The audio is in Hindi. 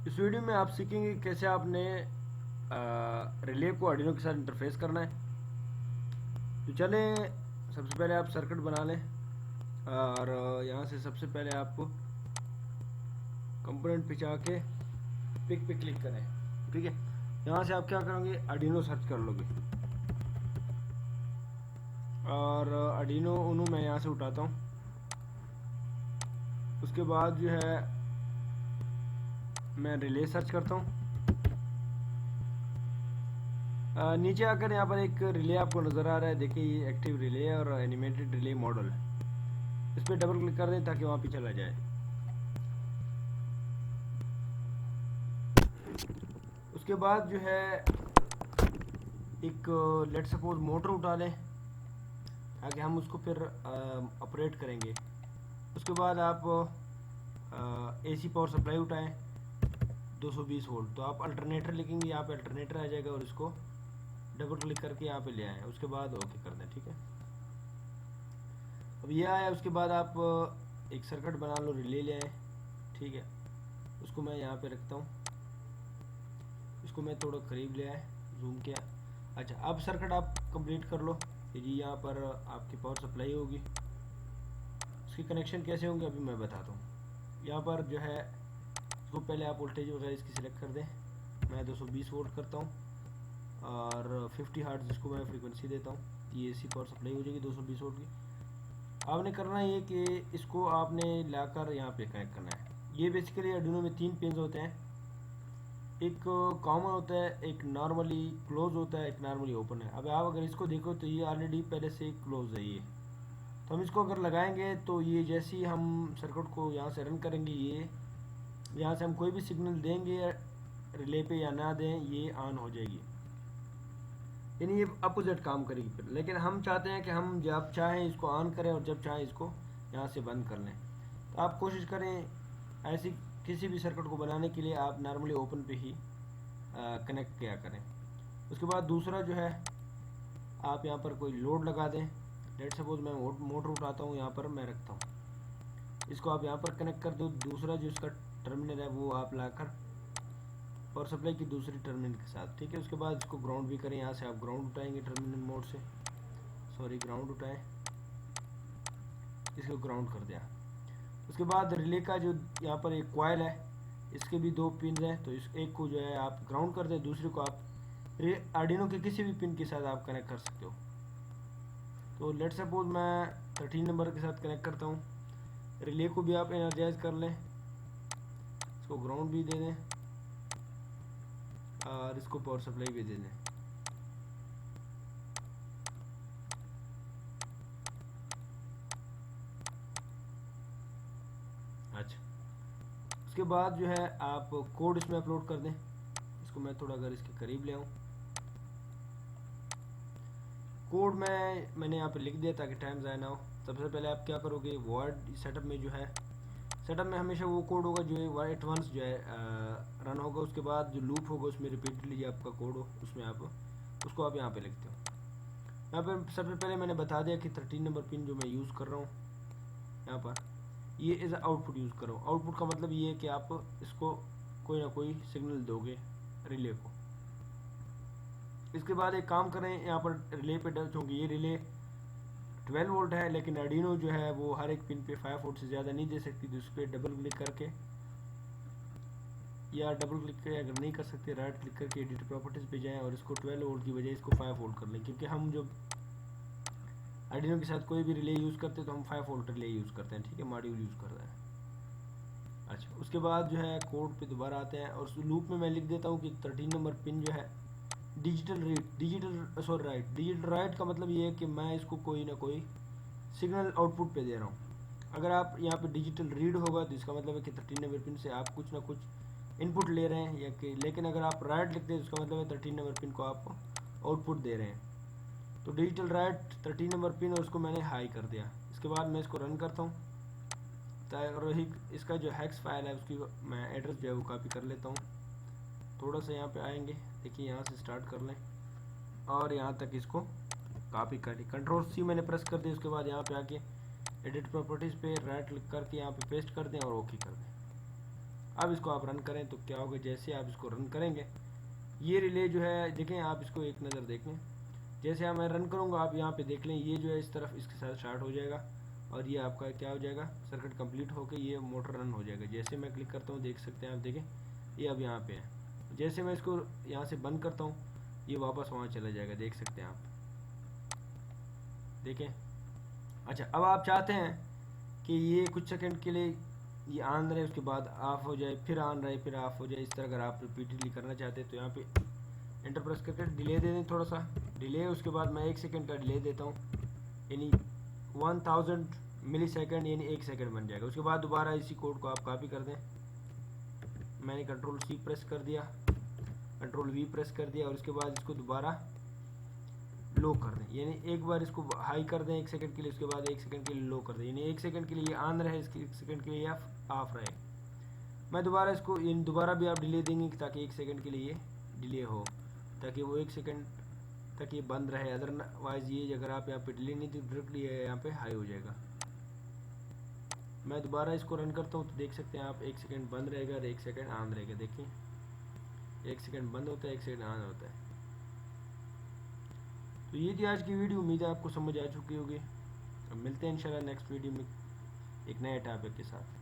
इस वीडियो में आप सीखेंगे कैसे आपने रिले को आर्डिनो के साथ इंटरफेस करना है। तो चलें, सबसे पहले आप सर्किट बना लें और यहाँ से सबसे पहले आपको कंपोनेंट पे जाके पिक पे क्लिक करें। ठीक है, यहाँ से आप क्या करोगे, आर्डिनो सर्च कर लोगे और आर्डिनो उनो मैं यहाँ से उठाता हूँ। उसके बाद जो है मैं रिले सर्च करता हूँ। नीचे आकर यहाँ पर एक रिले आपको नज़र आ रहा है, देखिए ये एक्टिव रिले है और एनिमेटेड रिले मॉडल है। इस पर डबल क्लिक कर दें ताकि वहाँ पे चला जाए। उसके बाद जो है एक लेट सपोज मोटर उठा लें ताकि हम उसको फिर ऑपरेट करेंगे। उसके बाद आप एसी पावर सप्लाई उठाएं 220 वोल्ट, तो आप अल्टरनेटर लिखेंगे, यहाँ पे अल्टरनेटर आ जाएगा और इसको डबल क्लिक करके यहाँ पे ले आए। उसके बाद ओके कर दें। ठीक है, अब ये आया। उसके बाद आप एक सर्किट बना लो, रिले ले आए। ठीक है, उसको मैं यहाँ पे रखता हूँ, इसको मैं थोड़ा करीब ले आए, जूम किया। अच्छा, अब सर्किट आप कंप्लीट कर लो। जी यहाँ पर आपकी पावर सप्लाई होगी, उसकी कनेक्शन कैसे होंगे अभी मैं बताता हूँ। यहाँ पर जो है इसको पहले आप वोल्टेज वगैरह इसकी सिलेक्ट कर दें। मैं 220 वोल्ट करता हूँ और 50 हर्ट्ज जिसको मैं फ्रीक्वेंसी देता हूँ। ये एसी पावर सप्लाई हो जाएगी 220 वोल्ट की। आपने करना ये कि इसको आपने लाकर यहाँ पे कनेक्ट करना है। ये बेसिकली आर्डिनो में 3 पिन होते हैं, एक कॉमन होता है, एक नॉर्मली क्लोज होता है, एक नॉर्मली ओपन है। अब आप अगर इसको देखो तो ये ऑलरेडी पहले से क्लोज है ये, तो हम इसको अगर लगाएंगे तो ये जैसे ही हम सर्किट को यहाँ से रन करेंगे, ये यहाँ से हम कोई भी सिग्नल देंगे रिले पे या ना दें, ये ऑन हो जाएगी, यानी ये अपोजिट काम करेगी फिर। लेकिन हम चाहते हैं कि हम जब चाहें इसको ऑन करें और जब चाहें इसको यहाँ से बंद कर लें। तो आप कोशिश करें ऐसी किसी भी सर्किट को बनाने के लिए आप नॉर्मली ओपन पे ही कनेक्ट किया करें। उसके बाद दूसरा जो है आप यहाँ पर कोई लोड लगा दें। लेट सपोज मैं मोटर उठाता हूँ, यहाँ पर मैं रखता हूँ, इसको आप यहाँ पर कनेक्ट कर दो। दूसरा जो इसका टर्मिनल है वो आप लाकर पावर सप्लाई की दूसरी टर्मिनल के साथ। ठीक है, उसके बाद इसको ग्राउंड भी करें। यहाँ से आप ग्राउंड उठाएंगे टर्मिनल मोड से, सॉरी ग्राउंड उठाएं, इसको ग्राउंड कर दिया। उसके बाद रिले का जो यहाँ पर एक कॉइल है, इसके भी 2 पिन हैं, तो इस एक को जो है आप ग्राउंड कर दें, दूसरे को आप आर्डिनो के किसी भी पिन के साथ आप कनेक्ट कर सकते हो। तो लेट सपोज मैं 13 नंबर के साथ कनेक्ट करता हूँ। रिले को भी आप एनर्जाइज कर लें, इसको ग्राउंड भी दे दें और इसको पावर सप्लाई भी दे दें। अच्छा, उसके बाद जो है आप कोड इसमें अपलोड कर दें। इसको मैं थोड़ा अगर इसके करीब ले आऊँ, कोड मैंने यहाँ पे लिख दिया ताकि टाइम ज़ाया ना हो। सबसे पहले आप क्या करोगे, वर्ड सेटअप में जो है, सेटअप में हमेशा वो कोड होगा जो है एट वंस जो है रन होगा। उसके बाद जो लूप होगा उसमें रिपीटली आपका कोड हो, उसमें आप उसको आप यहाँ पे लिखते हो। यहाँ पर सबसे पहले मैंने बता दिया कि 13 नंबर पिन जो मैं यूज़ कर रहा हूँ, यहाँ पर ये एज आउटपुट यूज़ करो। आउटपुट का मतलब ये है कि आप इसको कोई ना कोई सिग्नल दोगे रिले को। इसके बाद एक काम करें, यहाँ पर रिले पे चूँकि ये रिले 12 वोल्ट है, लेकिन आर्डिनो जो है वो हर एक पिन पे 5 वोल्ट से ज़्यादा नहीं दे सकती। तो इस पर डबल क्लिक करके या डबल क्लिक करके अगर नहीं कर सकते, राइट क्लिक करके एडिट प्रॉपर्टीज़ पे जाएं और इसको 12 वोल्ट की बजाय इसको 5 वोल्ट कर लें, क्योंकि हम जब आर्डिनो के साथ कोई भी रिले यूज़ करते हैं तो हम 5 वोल्ट रिले यूज़ करते हैं। ठीक है, मॉड्यूल यूज़ कर रहा है। अच्छा, उसके बाद जो है कोड पे दोबारा आते हैं और उस लूप में मैं लिख देता हूँ कि 13 नंबर पिन जो है डिजिटल राइट का मतलब ये है कि मैं इसको कोई ना कोई सिग्नल आउटपुट पे दे रहा हूँ। अगर आप यहाँ पे डिजिटल रीड होगा तो इसका मतलब है कि 13 नंबर पिन से आप कुछ ना कुछ इनपुट ले रहे हैं या कि, लेकिन अगर आप राइट लिखते हैं तो इसका मतलब है 13 नंबर पिन को आप आउटपुट दे रहे हैं। तो डिजिटल राइट 13 नंबर पिन और उसको मैंने हाई कर दिया। इसके बाद मैं इसको रन करता हूँ और इसका जो हैक्स फाइल है उसकी मैं एड्रेस जो है वो कॉपी कर लेता हूँ। थोड़ा सा यहाँ पे आएंगे, देखिए यहाँ से स्टार्ट कर लें और यहाँ तक इसको कॉपी करें। कंट्रोल सी मैंने प्रेस कर दिया। उसके बाद यहाँ पे आके एडिट प्रॉपर्टीज़ पे राइट क्लिक करके यहाँ पे पेस्ट कर दें और ओके कर दें। अब इसको आप रन करें तो क्या होगा, जैसे आप इसको रन करेंगे ये रिले जो है, देखें आप इसको एक नज़र देखें, जैसे मैं रन करूँगा आप यहाँ पे देख लें, ये जो है इस तरफ इसके साथ स्टार्ट हो जाएगा और ये आपका क्या हो जाएगा, सर्किट कंप्लीट होकर ये मोटर रन हो जाएगा। जैसे मैं क्लिक करता हूँ देख सकते हैं आप, देखें ये अब यहाँ पे है। जैसे मैं इसको यहाँ से बंद करता हूँ ये वापस वहाँ चला जाएगा, देख सकते हैं आप, देखें। अच्छा, अब आप चाहते हैं कि ये कुछ सेकंड के लिए ये ऑन रहे, उसके बाद ऑफ हो जाए, फिर ऑन रहे, फिर ऑफ हो जाए, इस तरह अगर आप रिपीटेडली करना चाहते हैं तो यहाँ पे एंटर प्रेस करके डिले दे दें, थोड़ा सा डिले, उसके बाद मैं 1 सेकंड का डिले देता हूँ, यानी 1000 मिली सेकेंड यानी 1 सेकंड बन जाएगा। उसके बाद दोबारा इसी कोड को आप कॉपी कर दें, मैंने कंट्रोल C प्रेस कर दिया, कंट्रोल V प्रेस कर दिया और उसके बाद इसको दोबारा लो कर दें, यानी एक बार इसको हाई कर दें 1 सेकंड के लिए, उसके बाद 1 सेकंड के लिए लो कर दें, यानी 1 सेकंड के लिए ऑन रहे, इसके 1 सेकंड के लिए ऑफ रहे। मैं दोबारा इसको दोबारा भी आप डिले देंगे ताकि 1 सेकंड के लिए ये डिले हो, ताकि वो 1 सेकंड तक ये बंद रहे, अदरवाइज ये अगर आप यहाँ पे डिले नहीं दी डायरेक्टली यहाँ पे हाई हो जाएगा। मैं दोबारा इसको रन करता हूँ तो देख सकते हैं आप 1 सेकंड बंद रहेगा और 1 सेकंड ऑन रहेगा, देखिए 1 सेकंड बंद होता है 1 सेकंड ऑन होता है। तो ये थी आज की वीडियो, उम्मीद है आपको समझ आ चुकी होगी। अब मिलते हैं इंशाल्लाह नेक्स्ट वीडियो में एक नए टॉपिक के साथ।